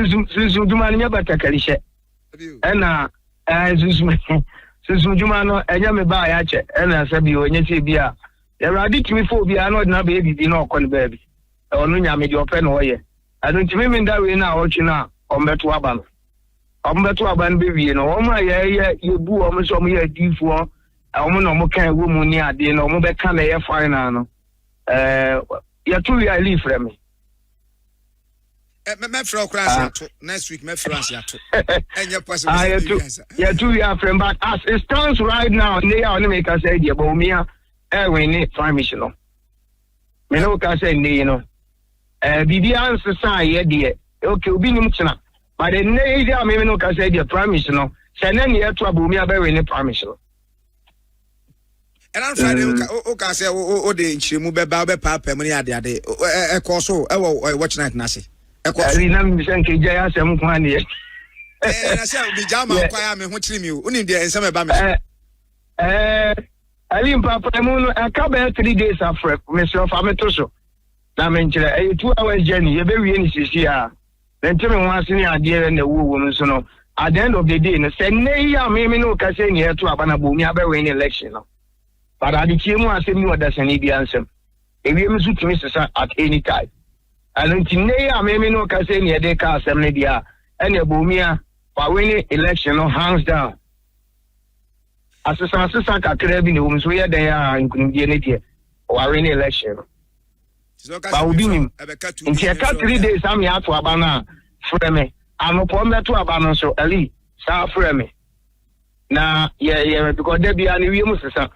Susu Juma nya batakalishe. Ena Susu Juma no enya me ba ya che. Ena sabi onye se bia. Ya radi timi fo bia no na baby bi na okon baby. Onu nya me di ope no ye. Anu timi me nda we na ochi na ombeto aba no. Ombeto aba no be no. Omo ye bu omo so omo ye difo. Omo no mo kan wo mu ni ade no omo be ka na ye final no. Ya tu ya leave for me. Me fro cross next week me France ya to. Enya possible. Ya tu ya friend but as it stands right now, they are only make us say the Bawumia we need prime mission no. Me no ka say you know. Bibi answer say ye dey. Okay, obi nim kina. But the need ya me no ka say the prime mission no. Say na ne to Bawumia be we need prime mission no. And on Friday, okay, say, oh, the Chimu Baba Papa, money at the other. A course, watch night, Nasi. A course, I didn't send Jaya some money. And I said, be Jama, Quayam, who trim you, only there in some about me. I live Papa, I come back 3 days after myself. I'm a tosso. I mean, a 2 hours journey, you're very in then tell me once in the idea and the woman, so no. At the end of the day, and say, nay, I may no Cassin here to Abanabumi, I win election. But I became one same you that's an answer. If you miss Mr. at any time. I don't think I may no Cassin near the cast and media and your Bawumia for winning election or hands down. As a Sansa Crab in the homes where they are in community or winning election. But we in 3 days, I'm here to Abana for me. I'm upon that to Abana so Ali, South for me. Now, yeah, because there be any Mr.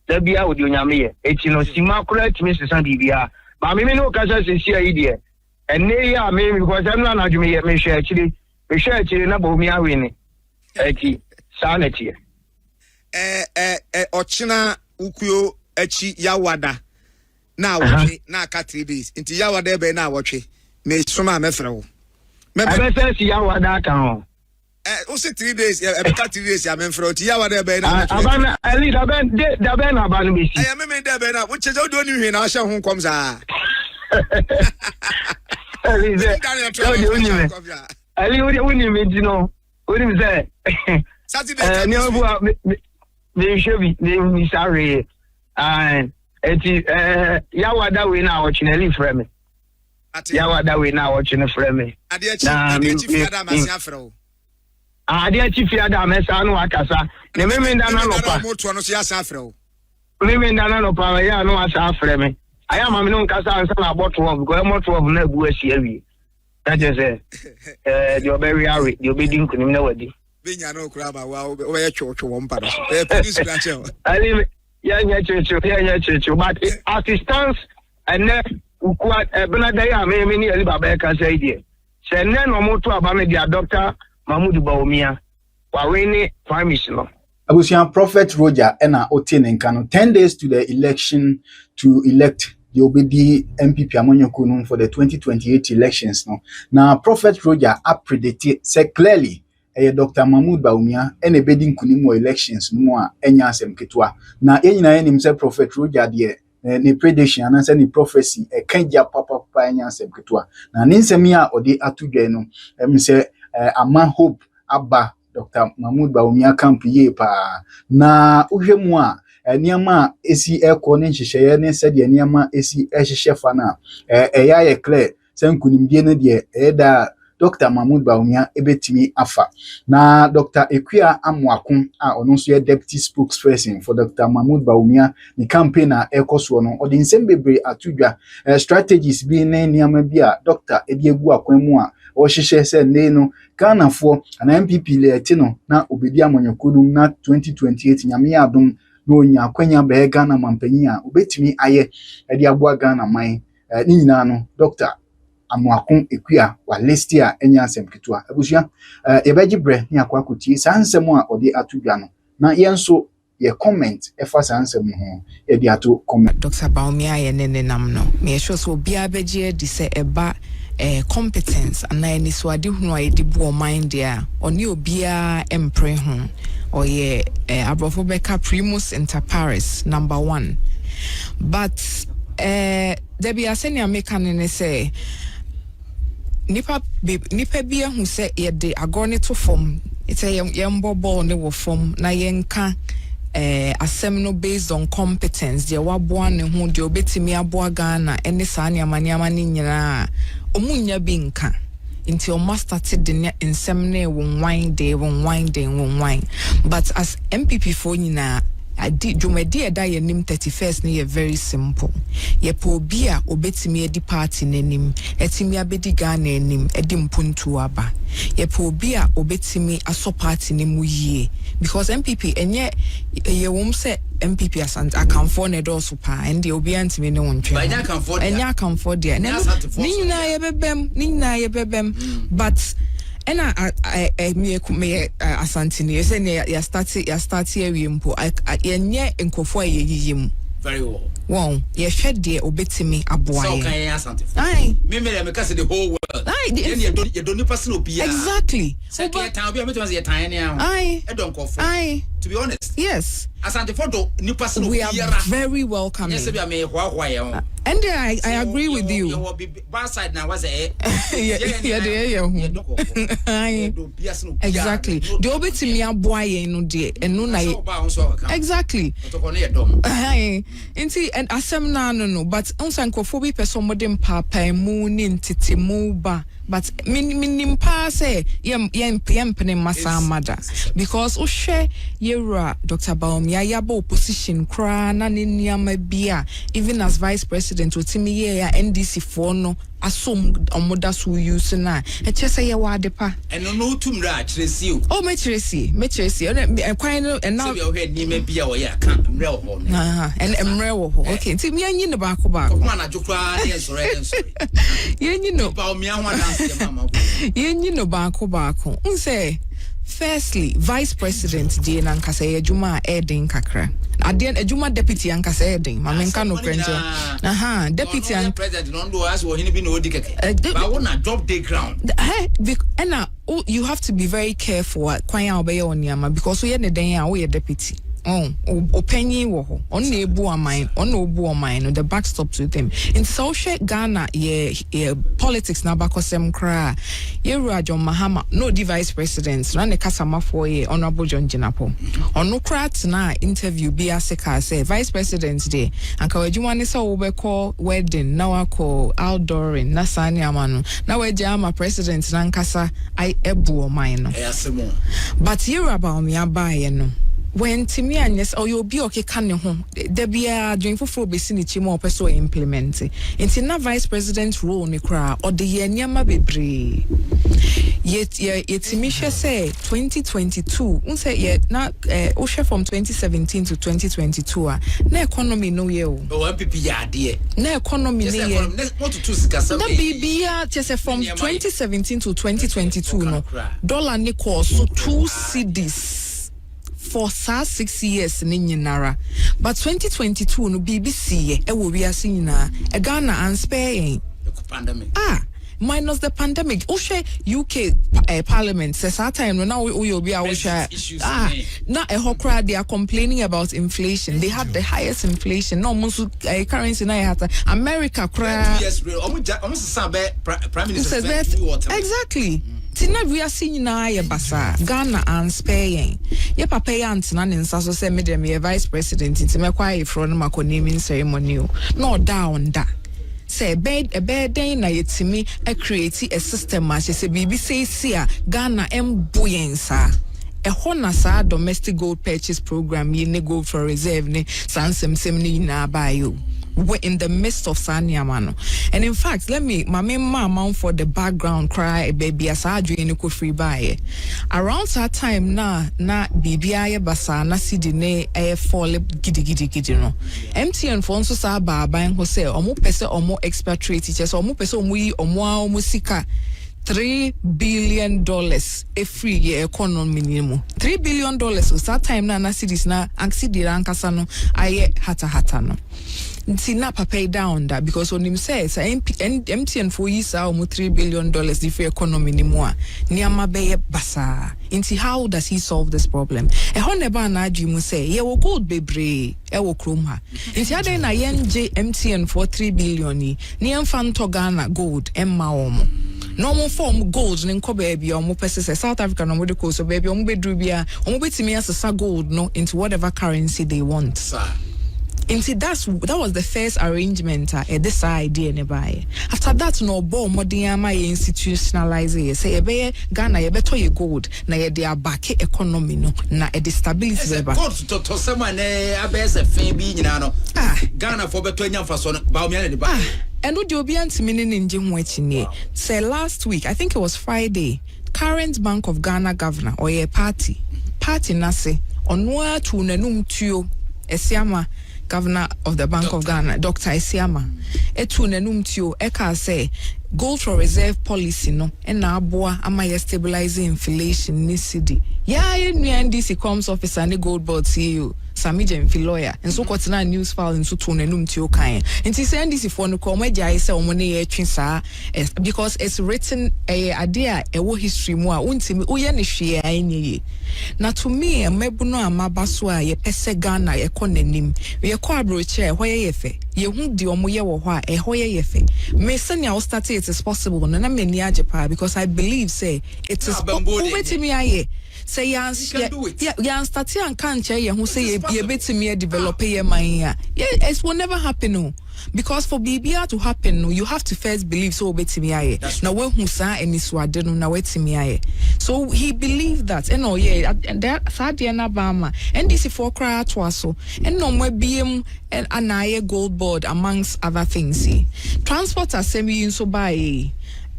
There be out with you, Yammy. It's no Sima correct, Mr. Sandibia. But me no Casa is here, and nay, I mean, because I'm not me, actually, we share it in a Bawumia winning. Sanity. Ochina Ukuyo Echi Yawada. Now, now, 3 days. Into Yawada be now watching. May Suma Mefro. Member says Yawada can. Also 3 days, 3 days, I'm in front. Yawada be now. I lead a band, the band about me. I am a man there, Ben, which is all doing in our show. Who comes out? I leave the winning, you know. What is that? Saturday, me should be sorry. And it is Yawada we now watching a leaf for me. Yawada we now watching a frame. I dear Chief Adam, Messano Akasa. The women that know women that know power, yeah, no, as after me. I am a non Casa and some about 12, go more 12 never see. That is you're very hurry, you'll be doing criminality. Being a no crab, where church one part. I live, church, but as it stands, and then quite a Benadaya, many Alibaba say, dear. Say, no more to about the doctor. Mahmoud Bawumia, Warene Prime Minister. Abusian Prophet Roja ena otin nkano 10 days to the election to elect the OBD MPP Amonyokunu for the 2028 elections. No, now Prophet Roja predicted say clearly Dr. Mahmoud Bawumia ene bedi nkunimu elections mo enya asem ketwa. Na enyina enim say Prophet Roja de ne prediction anase ne prophecy kanja papa enya asem ketwa. Na nsem ya ode atudwe no say ama hope aba Dr. Mahmoud Bawumia camp ye pa na uhwemu a niama esi ekọ ne nhyehyeye ne se de niama esi ehyehyɛ fa na eya ye clear sankunimdie ne de da Dr. Mahmoud Bawumia ebetimi afa na Dr. Ekwia Amwakun a ono so ye deputy spokesperson for Dr. Mahmoud Bawumia ni campaign a ekoso no odi nsem bebre atudwa strategies bi ne niama bi a Dr. Ediegu Akwanmu a o hyehyɛ se ne no Ghana for an MPP le etino na obedi amonyokunu na 2028 nyame adom no onya kwanya be Ghana mampanyi a obetimi aye edi aboa Ghana man ni nyina no Dr. Amwakun Ekwia wa list a enya asem ketua abusua ebeji bre ni akwa kuti sansem a odi atudwa no na yenso ye comment efa sansem ho edi ato comment Dr. Bawumia ye nenenam no me sure so bia beje di se eba competence and na ni so ade hunu a yedi bo mind dia oni obia empre ho oye abrofo beka primus inter pares number 1 but there be asenia make an say nipa bia hu se ye de agone to form it's a yembobo ne wo form na yenka asem no based on competence de waboa ne ho de obetimi aboa Ghana ene saa ne amaniama ne nyina omunya bi nka nti o master de ne nsem ne won wine but as MPP for nyina adi jumedi eda ye nim 31st ne ye very simple ye po obi a obetimi edi party nanim etimi abedi Ghana enim edi mpuntu aba ye po obi a obetimi aso party ne mu yie because MPP enye ye wom se MPP Asante akamfo ne do so pa and the obi antimi ne wontwe enya akamfo dia ni nyina ye bebem but ena me Asante ne say ne ya start awie mpo yenye nkofo ayeyim very well ye hwede de obetimi aboa so kan ya Asante me ka say the whole world you don't person obia exactly so get time obia me to say time ne e don nkofo to be honest yes Asante for do ni person obia we are very welcoming yes be me hwa and I agree with you you bad side now was exactly the obetimi aboa ye no de enu na exactly nti and asem na no but unsankofo bi person modern papa mu ni ntete mu ba but minim pa say yem pene masa mada because o hwe yewra Dr. Bawumia yaba opposition kra na ne niama bia even as vice president otimi ye ya NDC for no asom omoda so use na e chese ye wa adepa eno no tumra kiresi o oh me kiresi kwan no and now se we hwe nima bia wo ya ka mre wo ho and emre wo ho okay nti me anyi ne ba ko kuma na jokra ne ensore yenyi no Bawumia ho dance mama yenyi no ba ko nse firstly vice president de na nkasa ye adwuma eden kakra aden adwuma deputy ankasa eden mamenka no kwenjo deputy and president no do as wo hini bi no odi keke ba wo na job day ground you have to be very careful kwan ya obeye oniama because we ne den a we deputy openyi wo ho on na ebu aman on na obu aman no the backstop to them in so Ghana ye politics na bakosem kra ye Roja Mahama no the vice president na ne kasama for ye honorable John Jinapo ono kra na interview bi aseka say vice president dey anka wadwuma ne so wo be call wedding na wa call outdooring na sani amano na waje ama president na nkasa I ebu aman no but ye Bawumia bae no when Timmy and yes, or you'll be okay, can you home? There be a drink for vicinity more person implement it. It's in a vice president role, Nikra, or the Yanyama Bibri. Yet, it's Misha say 2022, unse yet not Osha from 2017 to 2022. No economy no year. Oh, MPP, dear. No economy no year. What to choose? The BB just from 2017 to 2022, no dollar Nicole so 2 cedis. For 6 years Nara. But 2022 no BBC e wo wiase nyina e Ghana anspare pandemic minus the pandemic UK parliament says that time no now we will be our share now a hokra they are complaining about inflation. They had the highest inflation no most currency na had America cry almost prime minister exactly. Tina we are seeing na ye basa Ghana and Spain. Ye papa ya antina ne nsa so say me dem ye vice president nti me kwa e fro no mako naming ceremony no down da. Say bed den na yetimi a create a system ma say BBC say Ghana buoyansa. A hona sa domestic gold purchase program ye ne gold for reserve ne sansem ni na bayo. We're in the midst of Sanyamano. And in fact, let me mama for the background cry baby as I dream ko free buy. Around that time na BBI basa na sidine fall gidi no. MTN for nso sa baba en ho say omo pese omo expatriate teachers omo pese omo yi omo sika $3 billion a free year economy minimum. $3 billion so that time na cities na aksidi rankasa no aye hata no. Nti na pay down that because when him says MTN for years almost $3 billion the free economy ni mo niama beye basa. Nti how does he solve this problem? E honeba na adwum say ye wo gold bebre e wo krom ha. Nti adan na yen MTN for $3 billion ni emfa nto Ghana gold emma omo. normal form gold ne nko baby omo pese South Africa no mo de ko so baby omo be dru bia omo betimi asesa gold no into whatever currency they want. Sir. Into that was the first arrangement this idea nearby. After that no bo modern my institutionalize it. Say ebe Ghana ye beto ye gold na ye dey back economy no na e stability be back. Gold to someone abese fe bi nyina no. Ghana for beto nyamfa so no Bawumia de back. And what you be antimini nje ho achi say last week, I think it was Friday, current Bank of Ghana governor or a party nase onwa tu nanum tuo Esiama governor of the Bank of Ghana, Dr. Esiama. Etu nanum tuo eka say gold for reserve policy no na aboa ama ye stabilizing inflation ni cedi. Ya ye NDC comes officer ni gold board CEO Sami Jemfi lawyer and so kwatena news file nso to nanum tuo kan. Nti say NDC for no come agya say omo ne ye twi saa because it's written idea ewo history mu a untimi uye ne hwe anyi. Na to me mebu no amaba so a ye pese Ghana ye kɔ nanim ye kɔ abroche ho ye yefe ye hu di omo ye wo ho a ho ye yefe me send ya start it is possible no na me ni ajepa because I believe say it is betimi aye say yan start and can't ye hu say ye betimi develop ye man ya it will never happen no. Because for BBR to happen, you have to first believe so betimi aye. Now when who sa any swade no na wetimi aye. So he believed that and oh yeah and that Sadia na Bama and this for cry to so and no more BM and anaye gold board amongst other things. Transport assembly so by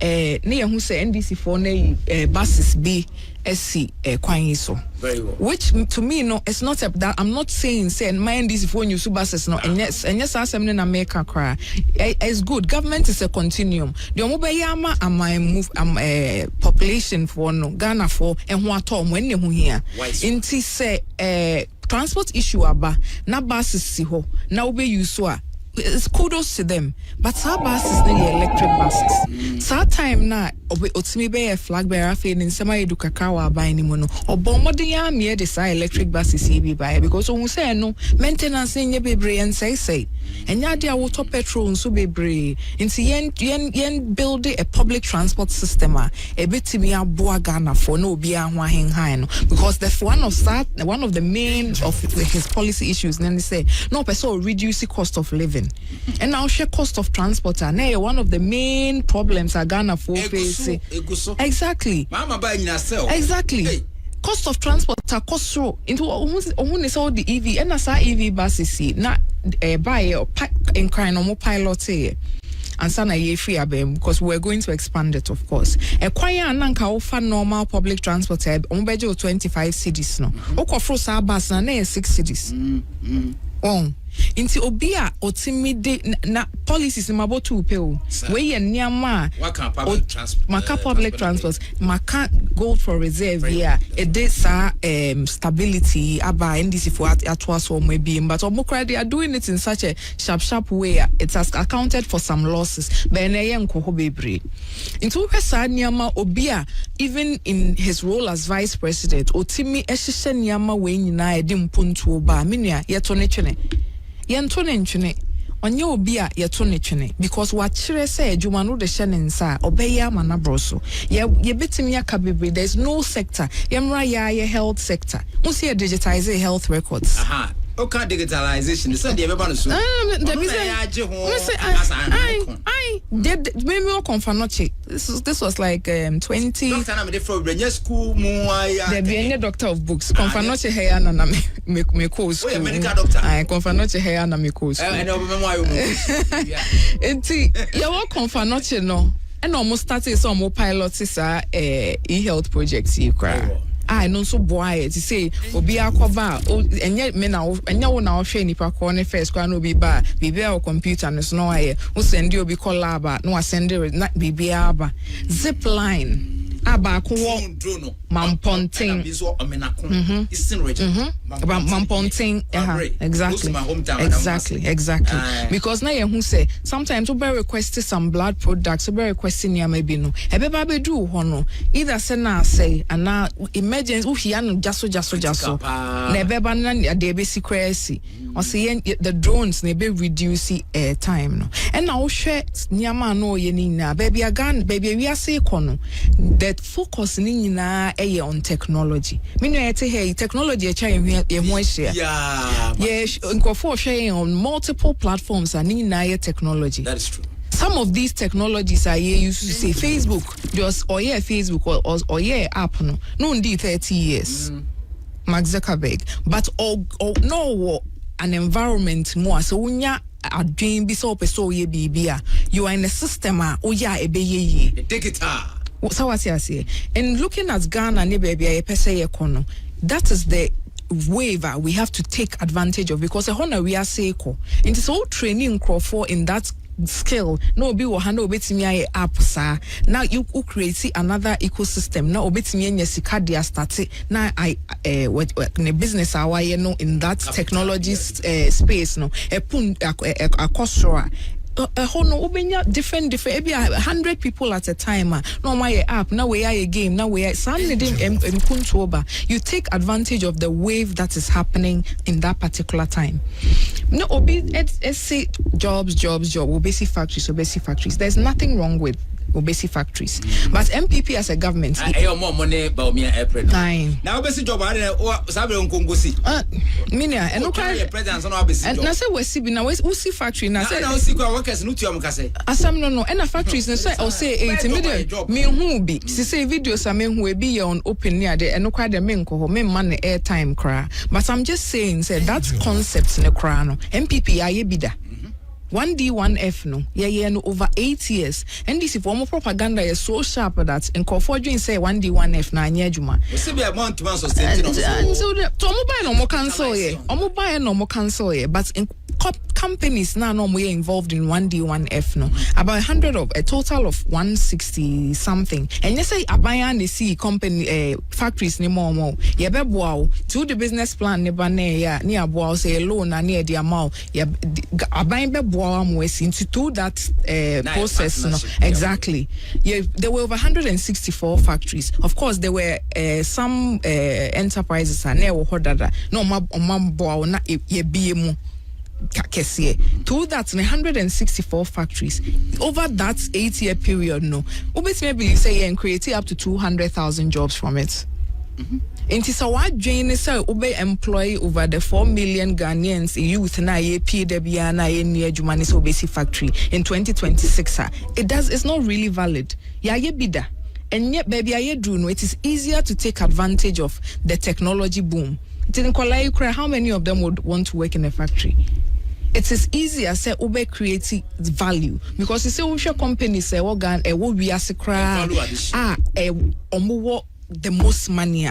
near who say NDC for buses be SC kwan so. Very well. Which to me no it's not that I'm not saying say mind this for you buses no and yes assembly na America cry it's good. Government is a continuum. The omobayama move population for no Ghana for and who atom when you here inti say transport issue aba na buses si ho na obe use so it's kudos to them, but some buses need electric buses. So time na otimi be a flag bearer in sema edu kakawa ba ni mono obomode ya me de say electric buses bi buy because who say no maintenance nye bebre and say enya de awoto petrol nso bebre nti yen build a public transport system a betimi aboa Ghana for no obi ahwa henhan no because the one of the main of his policy issues then they say no person reduce the cost of living. And now share cost of transport and one of the main problems are Ghana for facing. Exactly. Mama buy in herself. Exactly. Hey. Cost of transport are cost through into is all the EV and as EV buses na buy in kind of pilot here. And sana ye free abem because we're going to expand it of course. A kwaya ananka offer normal public transport ombejo 25 cedis no. Okofro sa bus na 6 cedis. Inti obia otimide na policies mabo to pay we ye niama maka public transport maka gold for reserve here e dey stability aba NDC for atwa so maybe but omokra they are doing it in such a sharp way it has accounted for some losses but na ye nko ho bebre into pesa niama obia even in his role as vice president otimi ehihye niama we nyina e di mpontu oba menua ye to ne twene yento ne ntwene onye obi a yeto ne twene because what kire say adwuma no de hye ne nsa obeya mana broso ye betimi aka bebre there's no sector yemra ya health sector we see digitize health records okay digitalization so dey beba no so I did maybe o confanoche this was like 20 doctor na me dey from Brenya school mu the be doctor of books confanoche here na me course oh medical doctor I confanoche here na me course and obema ayo mu enti you work confanoche no and almost started some pilot e-health projects you cry I know so boy to say obi akoba enye me na enye wo na ohwe nipa ko ne first kwa no bi ba bibia o computer no so no aye wo send obi call lab no send na bibia aba zip line aba ko wo mamponten biso omenako isin region Mamponting, exactly. Because now you say sometimes we request some blood products, we request maybe no. Everybody do hono. Either say and now emergency uhian jaso. Never ban the basic crazy. Or say the drones ne be reduce air time no. And now share nyama no yenina baby again baby we are say kono that focus ni na on technology. Meaning hey technology sharing on multiple platforms and in technology. That is true. Some of these technologies are used to say Facebook, just or Facebook or app no indeed 30 years. Mark Zuckerberg, but no an environment more so unya adwin bi so peso ye bibia you are in a system oya ebeye take it so what you say and looking at Ghana ne baby e pese ye kono that is the waiver we have to take advantage of because a honor we are saying it is all training for in that skill no be wo hana obetimi aye app sa now you create another ecosystem now obetimi anya sika dia start na ne business awaye no in that technology space no akosora hono ubenya different maybe 100 people at a time no my app now we are a game now we are you take advantage of the wave that is happening in that particular time. No let's say jobs obesi factories there's nothing wrong with obesi factories but MPP as a government more money Bawumia April now obesi job sabe onkongosi minia eno kwa president no obesi na say we see bi na we see factory na say na see kwa workers no tuam kase asam no and factories no say o say 8 million me hu bi si say videos am hu e bi on open near there eno kwa de me nko me man airtime kra but I'm just saying say that concept ne kra no MPP aye bi da 1D1F no no over 8 years and this if one propaganda is so sharp that in Kofojo say 1D1F na anya adwuma we say be amount to sustain so the mobile no more cancel ye mobile no more cancel ye but in companies now no more involved in 1D1F no about a total of 160 something and you say abaya ne see company factories ni more ye be boa to the business plan ne ba ne ya ni aboa say loan na ne the amount ye abaya be boa into that process no exactly there were over 164 factories of course there were some enterprises and no boa na ye biemu to that 164 factories over that 8-year period no maybe say and create up to 200,000 jobs from it. Inti sa wa dwen say ube employ over the 4 million Ghanaians youth na ye PW na ye ni adwuma ni so obesi factory in 2026 it's not really valid ya ye bida and yet baby aye do no it is easier to take advantage of the technology boom. It didn't call how many of them would want to work in a factory? It is easier say ube create value because you say we share companies say organ wo wiase kra the most money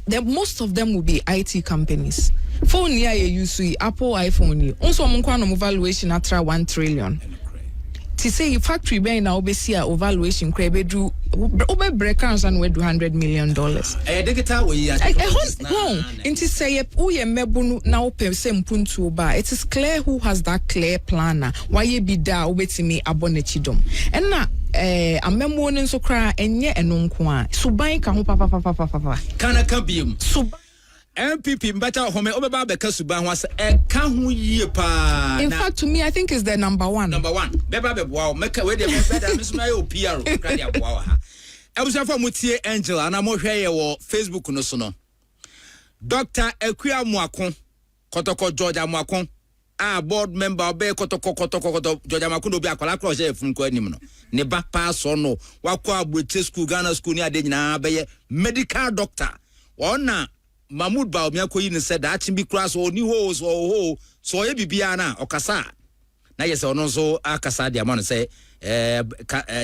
the most of them will be IT companies. Phone here you use Apple iPhone also no valuation at 1 trillion. To say factory be na obesi a valuation kra be do obe breakers and we do $100 million. Digital we ya. Inti say uye mebunu na ope se mpuntu ba. It is clear who has that clear plan. Why ye be da obetimi abonechidom. And na amemo nso kra enye eno nko a suban ka ho papa kana ka biem MPP mbata home obeba beka suban ho ase ka ho yie pa in fact to me I think is the number one beba beboa meka we dey better me so na yo PR kra dia boa ha ebusafo mutie Angel ana mo hwe ye wo Facebook no so no Dr. Akua Muakon kotoko George Muakon board member obe kotoko George Muakon obi akwala cross e fun ko anim no ne ba pass no wakwa Abroche school Ghana school ni ade nyina be medical doctor ona Mahmoud Bawumia ko yi ne said that bi class oni ho so ye bibia na okasa na yese ono so akasa dia man say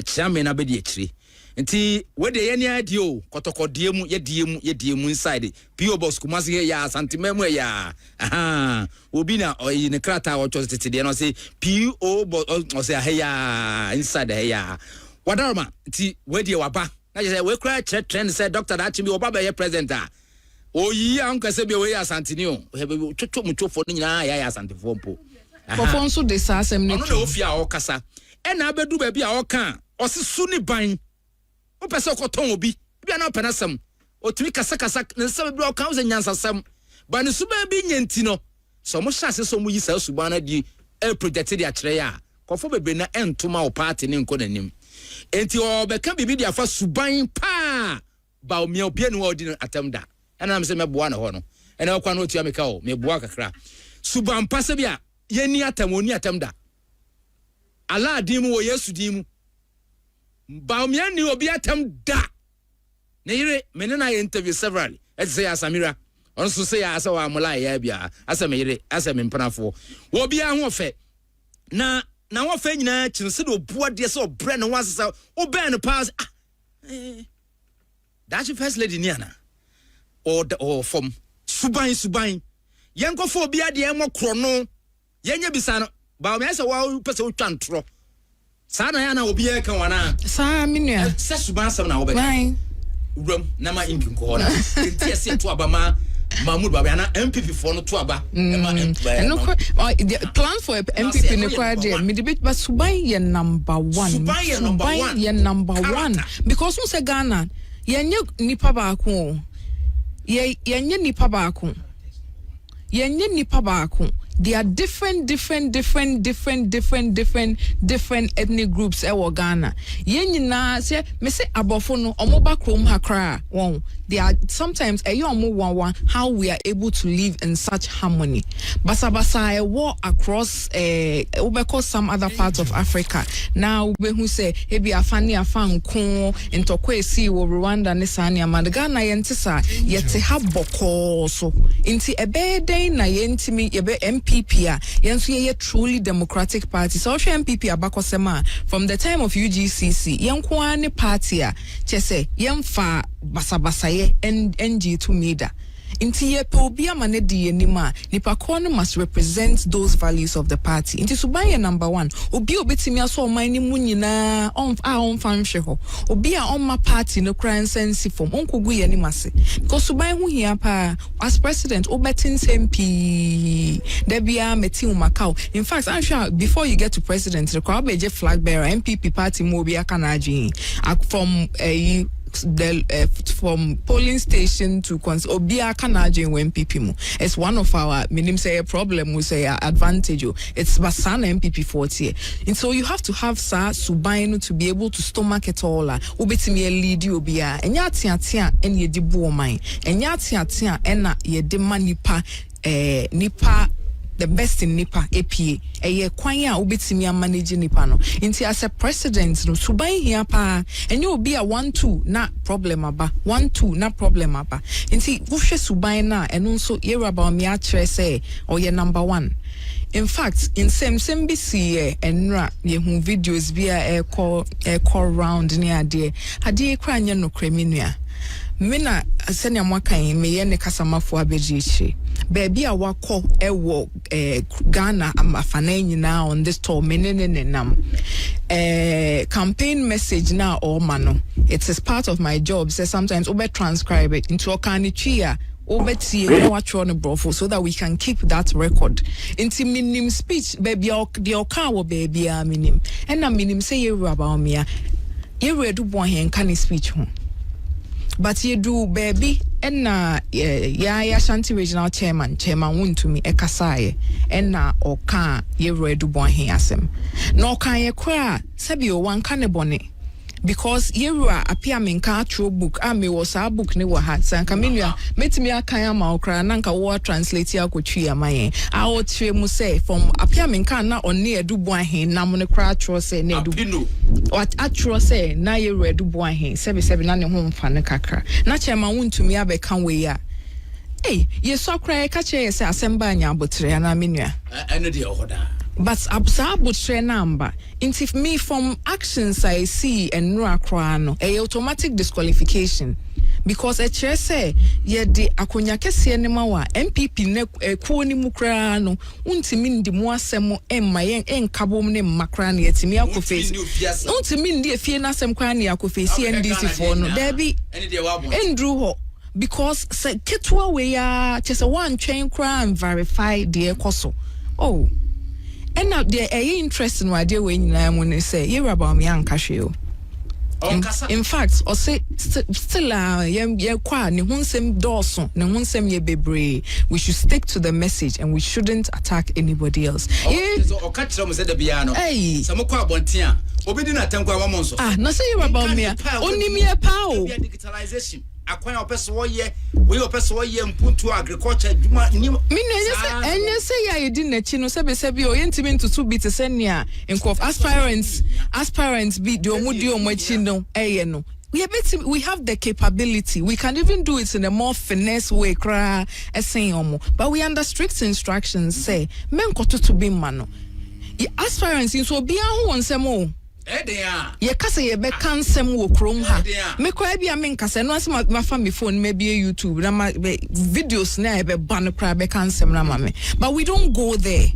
chairman na be di akiri nti we de ye ni adio kotoko diemu ye diemu inside PO box kumasi he ya Ashanti Media ya obi na oyi ne krata wo chose tete de no say PO box o say he ya inside he ya wadarma nti we de waba na je say we kra trend say doctor that me oba be ye president oyi anka se be we Asante ni o he twetwo mutwofo ni nyina ya Asante fo mpo fofo nso de sa asem ni no ofia o kasa e na abedu ba bia o kan o se su ni ban o pese okoton obi bia na opena sam o tumi kasa na se bia o kan o se nyansa sam ba ne su ba bi nyenti no so mo hyase so mo yi sa su ba na di e project dia kire ya kofo bebe na entuma o party ni nko nanim enti o be kan bibi dia fa suban pa Bawumia obi anu odi atamda ana me se meboa na ho no ena kwa no otua meka o meboa kakra suban pa se bia yeni atamoni atamda ala dimu wo Yesu dimu Bawumia ni obi atamda na yire mene na interview several et say Asamira on so say asa wa amula ya bia asa me yire asa me mpanafo wo bia ho fe na wo fe nyina chinse do boa de se obre ne wasesa o ben no pass that's first lady ni ana or from suban yenko fo bia de mo krono yenye bisa no Bawumia se wa pese o twantro sa na ya na obi e kan wana sa minua se suban sam na wo be uram na ma impi ko na ti ese to abama Mahmoud Bawumia na MPP for no to aba e ma the plan for MPP ne kwa de me debate but suban ye number 1 suban ye number 1 because we say Ghana yenye nipa baako yenye nipa baako there are different ethnic groups e wo Ghana yenyina se me se abofo no omoba krom hakra won they are sometimes how we are able to live in such harmony basa e war across ubeko some other parts of Africa now we who say ebi afani afanko ntokwa esi wo Rwanda ne sane amad Ghana yentisa yete haboko so inti ebeden na yentimi yebe MPP a yenso ye truly democratic party so MPP abakosema from the time of UGCC yenko ani party a chese yemfa basa ye NG2 media inti ye pe obi amane di enima nipa ko no must represent those values of the party inti suban ye number 1 obi obetimi aso oman ni mu nyina on fan hwe ho obi a on ma party no kran sense form onkogu ye ni mase because suban hu hia pa as president obetin MP there bia meti umakao in fact I'm sure before you get to president the crowd beje flag bearer MPP party mo obi aka na agin from from polling station to obia kanaje MPP mu it's one of our minim say a problem we say advantage it's basana MPP 40 and so you have to have sa suban to be able to stomach it all obetimi lead obia enya tia en ye di buoman enya tia ena ye de manipa nipa the best in nipa APA eye kwan a obetimi manage nipa no inti as a president no suban hia pa enye obi a 1-2 na problem aba 1-2 na problem aba inti wo hwe suban na eno nso yera Bawumia kire say oye number 1 in fact in same BC enra ye hu videos bia e call round ni ade kra nya no kriminua mena asenya mwakan me ye ne kasamafo abeji echi baby a wako ewo Ghana amafana nyina on this tour menenenam campaign message na or mano it is part of my job so sometimes obe transcribe it into okanichia obeti watch on brofo so that we can keep that record inti minim speech baby the okawo baby a minim and na minim say you Bawumia you redu bon hen kan speech ho but you do baby and ya Ashanti regional chairman wuntumi ekasaye and na oka ye redu bon hen asem no kan ye kwa sabi o wan kan bone because yeru appear menka atro book me was a book ne wa ha sanka menua metimi akan ama okra na nka wo translate akotwi amaye a o tire mu say from appear menka na onne edubu ahen nam ne kra atro say na edu what atro say na yeru edubu ahen 77 na ne ho mfa ne kakra na chema wuntumi abeka we ya yeso kra ka che say asemba anya abotre na menua ene de ohoda but absabo number if me from actions I see and no akrano a automatic disqualification because a chair say ye de akonya kese ne ma wa MPP ne ko ni mu kra no untimi ndi mu asem emma yen enkabom ne makra ne yetimi akofesi untimi ndi efie na asem kra ne akofesi NDC for no there be endru ho because say ketwa we ya just a one train cry and verify the ekoso. Oh, and now there interesting idea when you say you're about me and Cashio. In fact, or say still kwa ni hunsem dorso ni hunsem ye bebre. We should stick to the message and we shouldn't attack anybody else. So catch some said the piano. Hey, some kwa bontia. Obi di na tankwa wa monso. Ah, no say you about me. Only me a pow. Digitalization. Akwan opeso ye, we opeso ye mpuntu agriculture dwuma ni. Me no say ya di na chi no sebe o yentimi ntutu bi te senia enkof aspirants be the omudi omachi no no. We have the capability. We can even do it in a more finesse way, but we under strict instructions say men koto to be mano. Aspirants in so be who wants them all. Ye kasa ye be kansem wo krom ha me kwa bia me nkasa no ase ma family phone maybe YouTube na ma videos na be ban kra be kansem na ma me, but we don't go there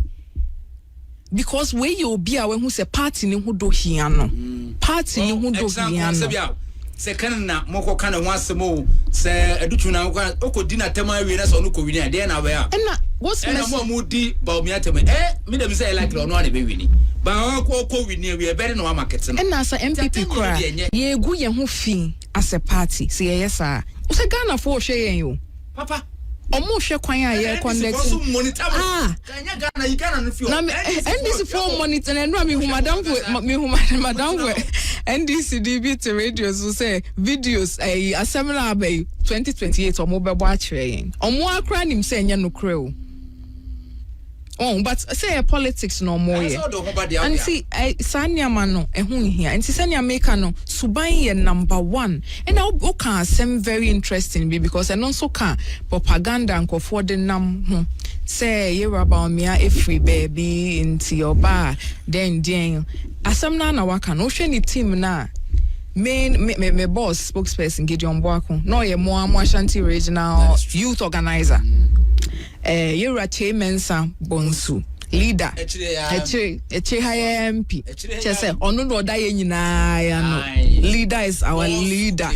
because we you be a when who say party ni hu do hia no party ni hu do hia no se kan na moko kan ho asemo se edutu na okodi na tema awie na so no ko wini ade na we a na what's mess na mo di Bawumia tema me dem say Electoral no ade be wini ba ko wini awie be na wa market no na sa MPP kra ye egu ye ho fi as a party say yes sir o se Ghana for hwe yen yo papa omo hwe kwan a ye connect kanya Ghana you Ghana no fi na NDC for monitor na no me hu madam NDC to radio so say videos assembly abay 2028 omo bebo a kire yen omo akra nim say nya no kre o. Oh, but say politics no more ye. And see, Sanya mano ehun here. And see Sanya Maker no suban ye number 1. And now okay, some very interesting because and also can propaganda and for the nam say you about me free baby into your bar then asam na waka no hwe ni team na me boss spokesperson Gideon Boako no ye mo Ashanti regional youth organizer. You're a chairmansa bonsu leader. Eche high MP. Chese onu do da ye nyina ya no. Leader is our leader.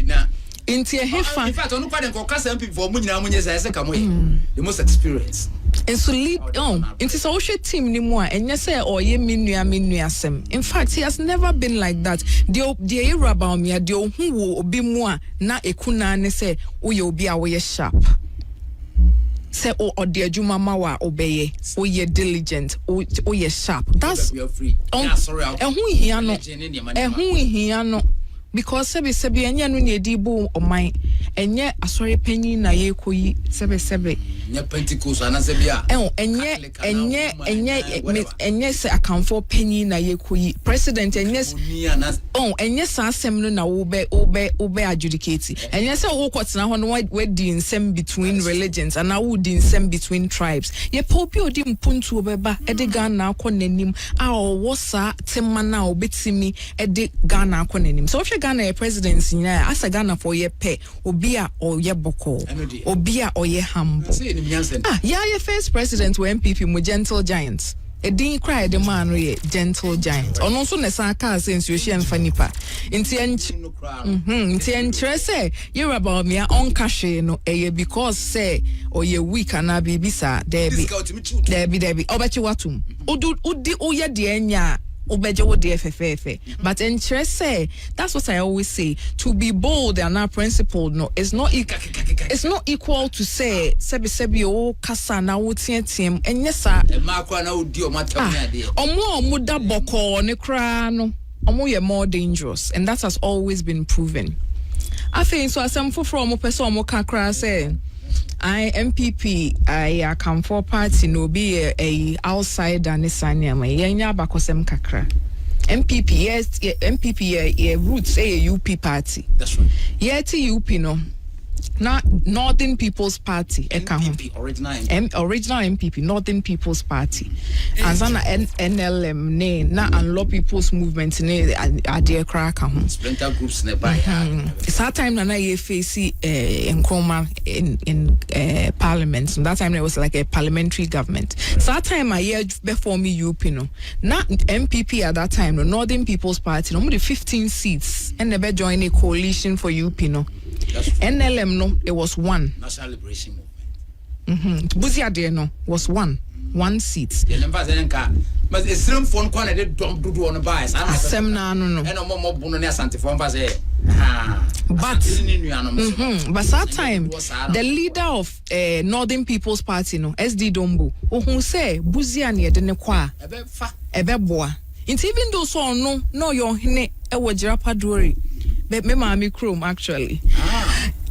Inti hefa. In fact, onu kwa den ko kasa MP for mu nyina mu nyesa ese kamo ye. The most experience. And so lead inti so hwe team ni mu a enye say oye menua asem. In fact, he has never been like that. The era Bawumia the ohun wo obi mu a na ekuna ne say oye obi a wo ye sharp. Say or the adwuma ma wa obeye o ye diligent o ye sharp. That's free. Sorry. Ehun hia no because sebe enya no ne edibo oman enye asori panyin na ye koyi sebe nya Pentecost ana sebia enye se akamfo panyin na ye koyi president enye sa asem no na wo be adjudicate enye se wo kwotena ho no we di nsem between religions and wo di nsem between tribes ye popi odi mpuntu obeba ede Ghana akọ nanim a wo sa temana obetimi ede Ghana akọ nanim so Ghana presidency na asa Ghana for ye pe obi a oye boko obi a oye humble ye first president we MPP mu gentle giants edin cry the man we gentle giant ono so ne san ka sense you share mfa nipa nti enchre say you about me on cash no because say oye weak na bibisa debi obachi watum udi oye de enya obeje wo de FFF but interest say that's what I always say to be bold and not principled no it's not equal to say sebi o kasa na wo tietiem enyesa e makwa na odi o matam ya de omo da boko ne kra no omo ye more dangerous and that has always been proven I think so asem foforo omo pese omo kakra say I MPP I come for party no be a outside and sanya ma yenya bakosem kakra MPP yes MPP roots a UP party that's right yet UP no not Northern People's Party MPP original MPP Northern People's Party and sana NLM ne na Unlaw People's Movement ne ade crack splinter groups ne by it's that time na ye face Nkrumah in parliament so that time there was like a parliamentary government so that time I year before me UP no na MPP at that time no Northern People's Party no more 15 seats and never join a coalition for UP no NLM no it was 1 National Liberation Movement. Buzia de no was 1 seat. The numbers then but it's slim phone corner they don't do on the bias. Asem na no. And no more bono ne Asante phone pass but that time the leader of Northern People's Party no SD Dombo who say Buzia ne de ne kwa ebe boa. Even though so no your hine e wajira padori but me mami chrome actually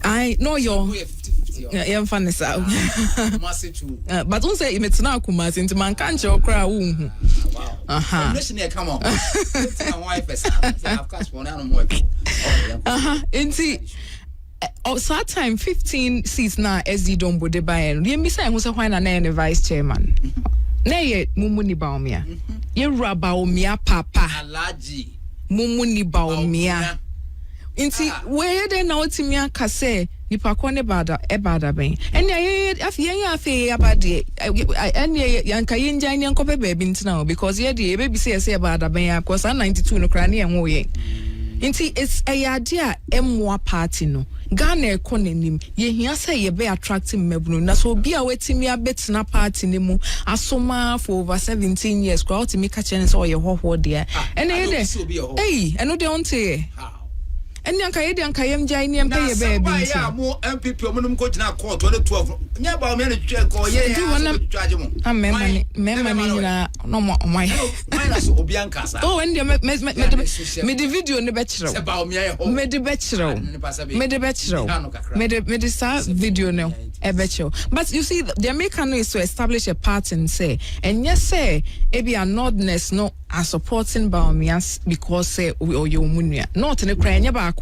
I know your yeah fanisa but don't say it's now kumasi into man can't your cry wow come on of course one more into that time 15 seats na SD Dombo de bayen we say who say why na vice chairman na ye mumuni Bawumia ye Bawumia papa alaji mumuni Bawumia inti where de na otimia kase nipa ko ne bada e bada ben ene afi abade ene yanka yenja ne nkope baby ntina because ye de baby say bada ben akos 92 no kra ne enwo ye inti it's a idea emwa party no Ghana economy ye hia say ye be attracting mebunu na so obi a wetimi abetena party ne mu asoma for over 17 years kwa otimi ka chene so ye hoho de ene ye de eno de onte and yanka yem jai ni empe ye baby ya mo MPP omunum ko gina court 2012 nya ba o me ne twa ko ye twaje mo memani na no mo my minus obi ankasa oh and me the video ne be kire se ba o me ye ho me de be kire me de sa video ne e be kire but you see the American is to establish a pattern say and yes say e be a nodness no are supporting Bawumia because say we or your munia not in the cry ba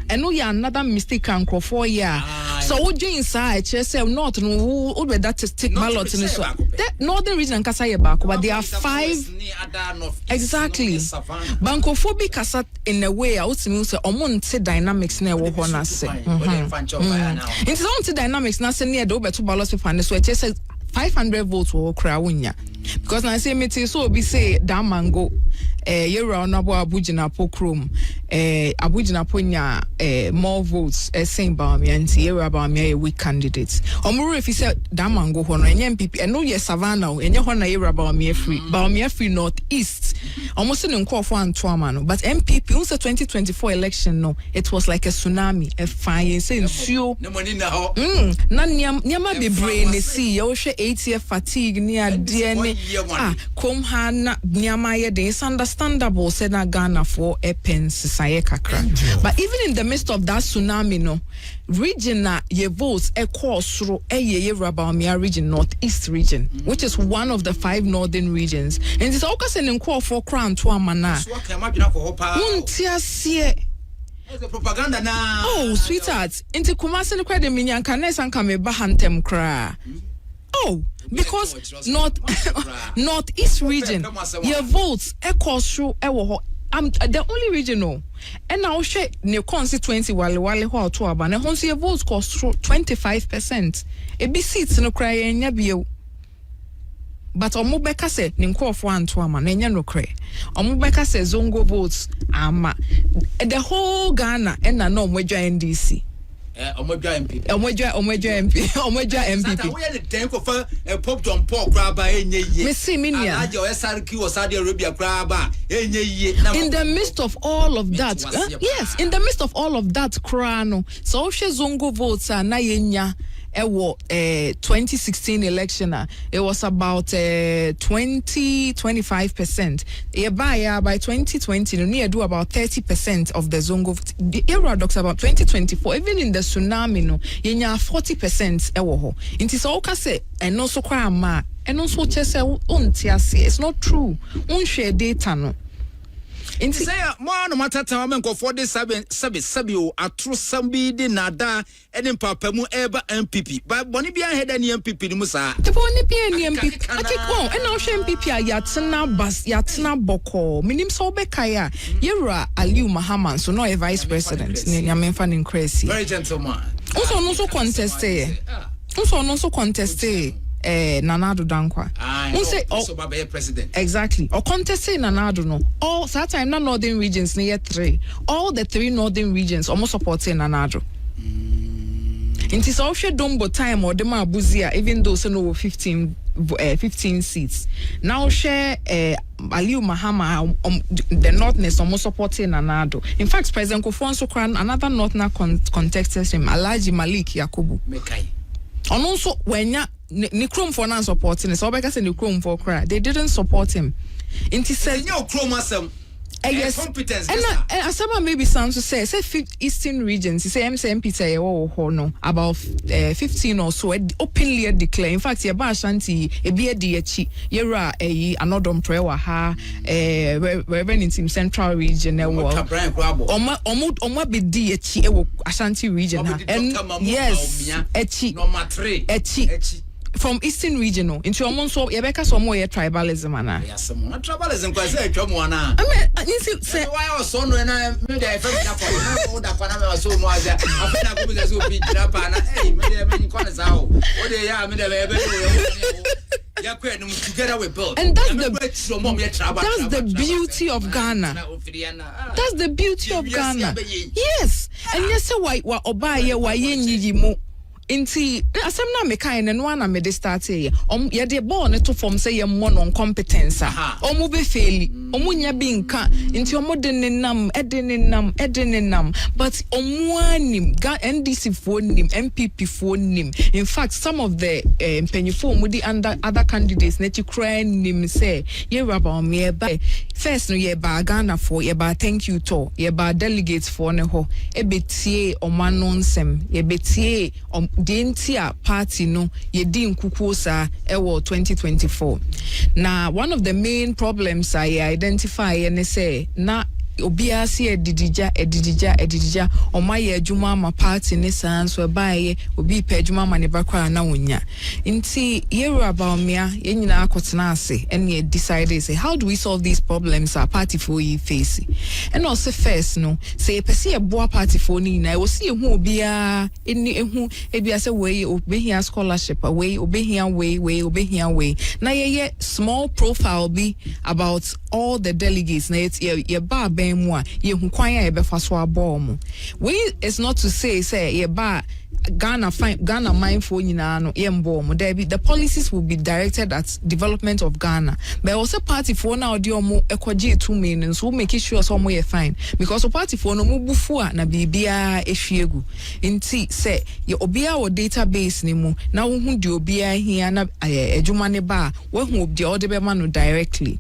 and no ya another mistake and crop 4 year so what you inside say not no who be that stick ballot in so that northern region kasa ye back but there are 5 exactly bankophobic kasa in a way I would say omonte dynamics na wo ho na say it's on dynamics na say near do beto ballot paper so it say 500 votes will cry wunya because I say me so be say that mango yera onabo abugina pokrom abugina ponya more votes saying Bawumia and yera Bawumia a weak candidate omuru if he said that mango hono enye MPP and no ye savannah enye hono yera Bawumia free northeast almost in call for Antoine no but MPP unsa 2024 election no it was like a tsunami a fire say nsuo na money na ho na nyama bebre ne see yo hwe 8 year fatigue ni ade ne kom ha na nyama ye dey understandable say na Ghana for a pence saye kakra but even in the midst of that tsunami no region na ye votes e soro ye Bawumia region northeast region which is one of the 5 northern regions and it's also in call for crown to amana the propaganda na oh sweetheart into Kumasi no kwede minyanka na sanka me bahantem kra oh because northeast region your votes soro e wo ho the only region no and now share ne constituency wale ho to aba na ho so your votes cost 25% e be seats no kra enya bio but omubeka se ne nkofo anto ama na enya no kra omubeka se zongo votes ama the whole Ghana and na no omwadwa NDC omwadwa MPP MPP we are the tank of pop John Paul craba enye ye me see minia aja o SRQ o Saudi Arabia craba enye ye in the midst of all of that yes in the midst of all of that crano so she zongo votes na yenya 2016 election it was about 20-25%. By 2020 no near do about 30% of the zongo the era doctor about 2024 even in the tsunami no yenya 40% ewo ho inti so ka say and no so kwa ma and no so che say ontiase it's not true unhwe data no inti say mo no matata ma nkofo de sabi o atro sambi de nada ene papa mu eba MPP ba boni bia heda ni MPP ni musa te boni bia ni MPP akiko ena o hwe MPP yatena boko minim so obeka ya yera Aliu Mahaman so no a vice president ni amemfa ni crazy very gentleman no so contest Nanado Dankwa. Say also Baba president. Exactly. Or contest Nanado no. All that time na northern regions near 3. All the 3 northern regions almost supporting Nanado. Inti so ohwe dombo time or dem abuzia even though so no 15 seats. Now share Aliu Mahama the Northness almost supporting Anado. In fact, President Kofonso Kran another Northerner contested him, Alhaji Malik Yakubu. Mekai. And also when ni Chrome for not supporting, so because ni Chrome for cry, they didn't support him. Inti said no Chrome asem. Yes, competence. And Asama maybe sounds to say Eastern regions. He say MCMP say no about 15 or so openly declare. In fact, your Ashanti a be DH yera another prayer ha revenue in Central region. Oma be DH Ashanti region and yes, echi. From Eastern regional into almost Yabeka some more tribalism and yes, some tribalism because I mean, say why I was so when I made a friend that so much. I feel like we just be Japan. Hey, many corners out. What they are, together with both. And that's the beauty of Ghana. That's the beauty of Ghana. Yes, and yes, why Obaye why mo. Inti asem na meka ene no na me de start ye ye de ball ne to form say ye mo non competence omo be faili omo nya bi nka inti omo de ne nam but omo anim ga NDC fo nim MPP fo nim. In fact, some of the penyufo omo di under other candidates na chi kra nim say ye Bawumia ba first no ye ba Ghana for ye ba thank you to ye ba delegates for ne ho e betie omanonsem ye betie Dientia party no yedi nkukuo sa ewo 2024. Now one of the main problems I identify and say na obia si edidija omaye adwuma ma party ne sans we baye obi pe adwuma ma ne bakwa na wonya nti yeru Bawumia yenyina akotena ase and ye decide say how do we solve these problems our party for you face and also first no say pese e boa party for ni na wo see hu obia eni ehu ebia say we obehia scholarship we obehia we na ye small profile be about all the delegates na ye ba ye hu kwan ya be fa so abom we is not to say ye ba Ghana mindful nyina no ye mbom there be the policies will be directed at development of Ghana but also party for now de omo ekoje 2 million so make sure so omo ye fine because party for no mubufu a na bibia ehwiegu nti say ye obia wo database ni mu na wo hu de obia hia na adwuma ne ba wo hu de all de be man directly.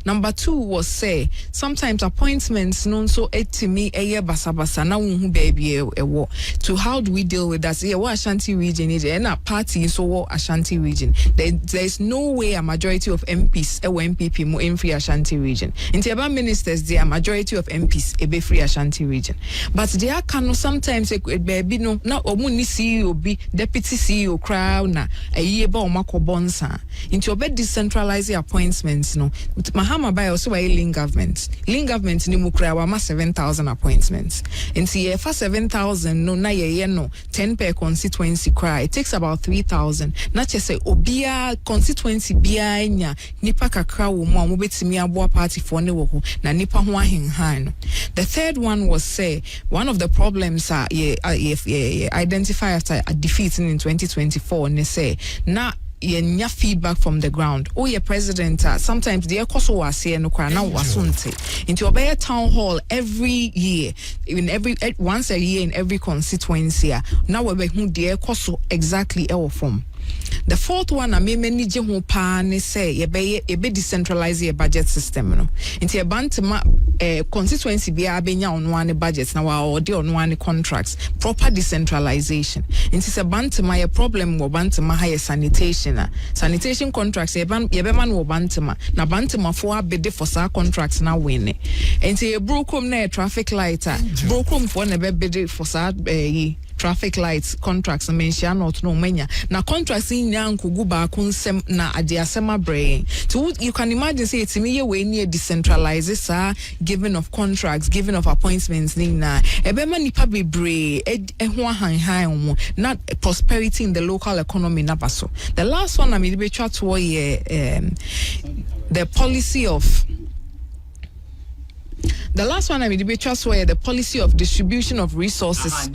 Number 2 was say sometimes appointments no so etimi eye basabasa na wo hu baby ewo to how do we deal with that? Yeah, what Ashanti region is and a party so what Ashanti region. There is no way a majority of MPs or MPP mo in free Ashanti region. In the ministers, there are majority of MPs a be free Ashanti region. But there can sometimes baby no na omuni CEO be deputy CEO crown na a year ba omako bonsa. Into obe decentralized appointments no. Mahama by also by Link government ni mu kra wa ma 7,000 appointments. Into ye for 7,000 no na ye no 10 per constituency cry. It takes about 3,000. Not just say obia constituency bia nya nipa kakra wo mo betimi aboa party for ne wo na nipa ho ahenhan. The third one was say one of the problems identify after a defeat in 2024 ne say na yenya feedback from the ground. Oh, your president, sometimes the ekoso wase no kwa na wasunte. Into obey town hall every year, once a year in every constituency. Now we hu the ekoso exactly our form. The fourth one, I mean, many ho pa ne say ye be decentralize your budget system no. Into a bantama constituency be abenya on one budget now or the on one contracts proper decentralization. Into a bantama a problem wo bantama higher sanitation contracts ye be man wo bantama na bantama for abede for sa contracts na win. Into a brokom na traffic light brokom for na be bede for sa traffic lights contracts mention not no menya na contracts in yankugu ba kunsem na adiasema brain so you can imagine say it's me we near decentralize sa giving of contracts giving of appointments ni na ebema nipa bebre ho han not prosperity in the local economy na baso. The last one I mean be try to the The last one I mean the trust where the policy of distribution of resources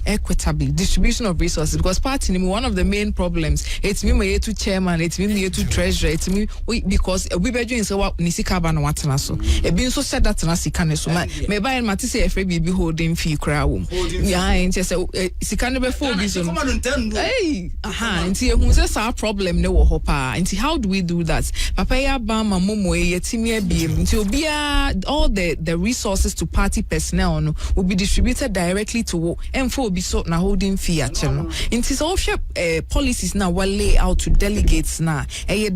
equitably distribution of resources, because party one of the main problems it's me to chairman, it's me to treasurer, it's me because we be doing so what nisika ba na watena so e bi so said that na sika ne so me buy ma ti say e free be holding fee kra wo yeah nti say sika ne be for bi so hey nti ehun say sa problem ne wo ho pa nti how do we do that papa ya ba ma momo e yetimi abi nti obia all the resources to party personnel no will be distributed directly to M4 be so na holding fee a channel nti so policies now will lay out to delegates now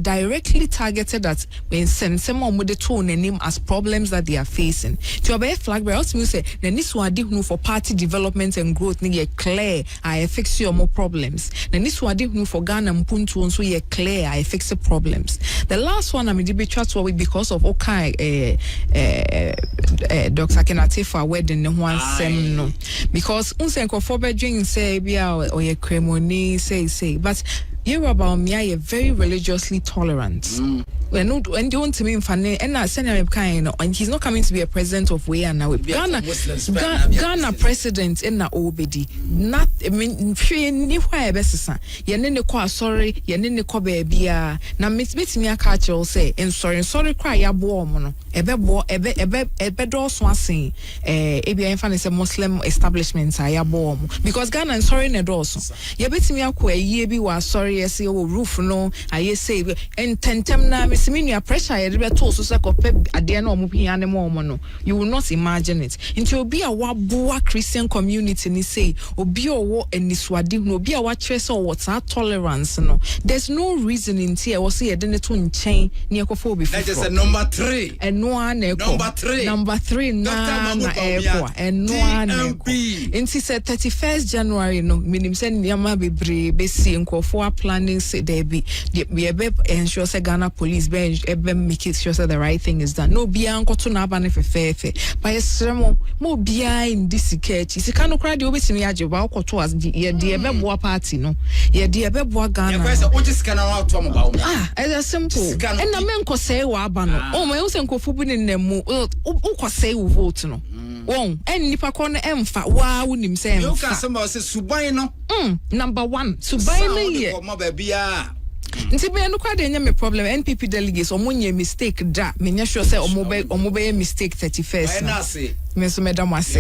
directly targeted at when send some of the tone and name as problems that they are facing to obey flag bearer also say na this one dey for party development and growth ni clear I fix your more problems na this one dey for Ghana mpuntu so ye clear I fix the problems. The last one I mean the chat for because of okay Dr. Kenatefa wedding no one sem no because unsenko for bedring say bia or ye cremoni say but Bawumia very religiously tolerant. And don't to me and I send him kind and he's not coming to be a president of way and now Ghana president in na obedi not I mean ni why best ye ne ko sorry ye ne ko baby a na me catch all say and sorry cry ya bo mo no ebe do so asen ebia emfa ne say Muslim establishments ya bo mo because Ghana and sorry ne do so ye betimi akwa yie bi wa sorry yes o roof no I say and tentem na Siminia pressure you will not imagine it. Into obi a waboa Christian community ni say obi owo eniswadi no obi a watrese what tolerance no. There's no reason in here was say edene to nchen ni ekofo obi that is number 3 and no one number 3 na eko and no one inti say 31st January no minim say nyama bebre besi nkofo planning say there be ensure say Ghana police make it sure that the right thing is done. No bianco to na bane fefe. By a sermon, more bia in this sketch. Is no cry the obis me aje ba to as ye de beboa party no. Ye de beboa Ghana. It's as simple. And na men ko say wa aba no. Oh my usen ko fubu ni nemu. O ko say wo vote no. Won en nipa ko na emfa wa wonim say emfa. You can say suban no. Number 1 suban no ye. Nti be no kwa de nya me problem NPP delegates omonye mistake da me nya sure say omobe mistake 31st. Me so me da mo ase.